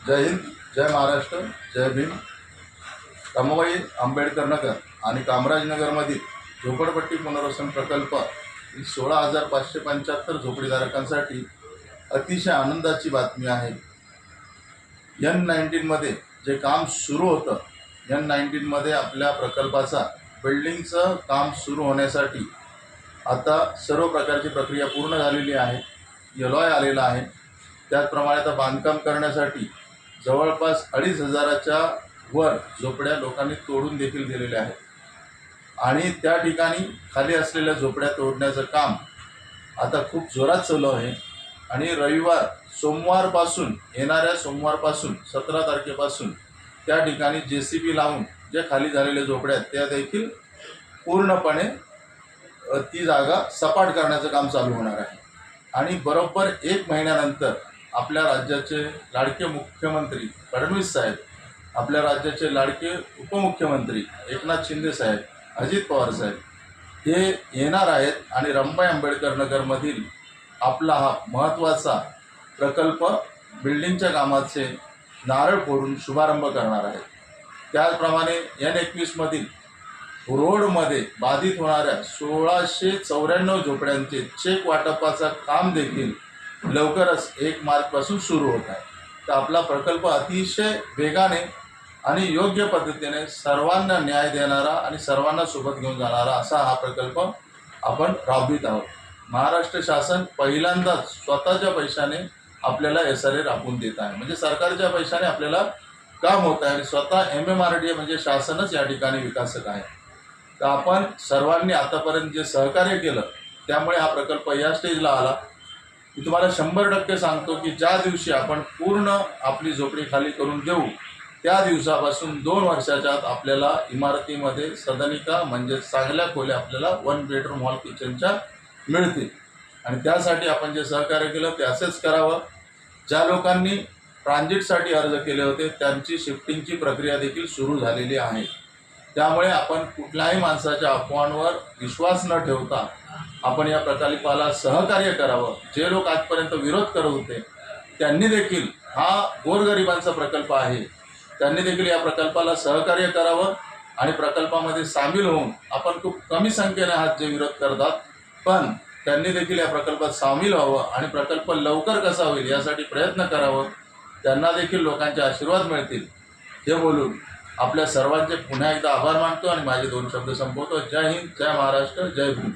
जय हिंद, जय महाराष्ट्र, जय भीम। रमाबाई आंबेडकर नगर आणि कामराजनगरमधील झोपडपट्टी पुनर्वसन प्रकल्प ही 16,575 झोपडीधारकांसाठी अतिशय आनंदाची बातमी आहे। N19 मध्ये जे काम सुरू होतं, N19 मध्ये आपल्या प्रकल्पाचा बिल्डिंगचं काम सुरू होण्यासाठी आता सर्व प्रकारची प्रक्रिया पूर्ण झालेली आहे। LOI आलेला आहे। त्याचप्रमाणे आता बांधकाम करण्यासाठी जवळपास 2,500च्या वर झोपड्या लोकांनी तोडून देखील दिलेल्या आहेत आणि त्या ठिकाणी खाली असलेल्या झोपड्या तोडण्याचं काम आता खूप जोरात चालू आहे। आणि सोमवारपासून येणाऱ्या सोमवारपासून 17 तारखेपासून त्या ठिकाणी JCB लावून जे खाली झालेल्या झोपड्या आहेत त्या देखील पूर्णपणे ती जागा सपाट करण्याचं काम चालू होणार आहे। आणि बरोबर 1 महिन्यानंतर आपल्या राज्याचे लाडके मुख्यमंत्री फडणवीस साहेब, आपल्या राज्याचे लाडके उपमुख्यमंत्री एकनाथ शिंदे साहेब, अजित पवार साहेब हे येणार आहेत आणि रमाबाई आंबेडकर नगरमधील आपला हा महत्त्वाचा प्रकल्प बिल्डिंगच्या कामाचे नारळ फोडून शुभारंभ करणार आहेत। त्याचप्रमाणे N21 मधील रोडमध्ये बाधित होणाऱ्या 1,694 झोपड्यांचे चेक वाटपाचा काम देखील लवकरच 1 मार्चपासून सुरू होत आहे। तर आपला प्रकल्प अतिशय वेगाने आणि योग्य पद्धतीने सर्वांना न्याय देणारा आणि सर्वांना सोबत घेऊन जाणारा असा हा प्रकल्प आपण राबवित आहोत। महाराष्ट्र शासन पहिल्यांदाच स्वतःच्या पैशाने आपल्याला SRA राबवून देत आहे, म्हणजे सरकारच्या पैशाने आपल्याला काम होत आहे आणि स्वतः MMRDA म्हणजे शासनच या ठिकाणी विकासक आहे। तर आपण सर्वांनी आतापर्यंत जे सहकार्य केलं त्यामुळे हा प्रकल्प या स्टेजला आला। मी तुम्हाला 100% सांगतो की ज्या दिवशी आपण पूर्ण आपली झोपडी खाली करून देऊ त्या दिवसापासून 2 वर्षाच्या आत आपल्याला इमारतीमध्ये सदनिका म्हणजे चांगल्या खोल्या आपल्याला 1 बेडरूम हॉल किचनच्या मिळतील। आणि त्यासाठी आपण जे सहकार्य केलं ते असेच करावं। ज्या लोकांनी ट्रान्झिटसाठी अर्ज केले होते त्यांची शिफ्टिंगची प्रक्रिया देखील सुरू झालेली आहे। त्यामुळे आपण कुठल्याही माणसाच्या अफवांवर विश्वास न ठेवता आपण या प्रकल्पाला सहकार्य करावं। जे लोक आजपर्यंत विरोध करत होते त्यांनी देखील, हा गोरगरिबांचा प्रकल्प आहे, त्यांनी देखील या प्रकल्पाला सहकार्य करावं आणि प्रकल्पामध्ये सामील होऊन, आपण खूप कमी संख्येने आहात जे विरोध करतात, पण त्यांनी देखील या प्रकल्पात सामील व्हावं आणि प्रकल्प लवकर कसा होईल यासाठी प्रयत्न करावं। त्यांना देखील लोकांचे आशीर्वाद मिळतील हे बोलून आपल्या सर्वांचे पुन्हा एकदा आभार मानतो आणि माझे 2 शब्द संपवतो। जय हिंद, जय महाराष्ट्र, जय भीम।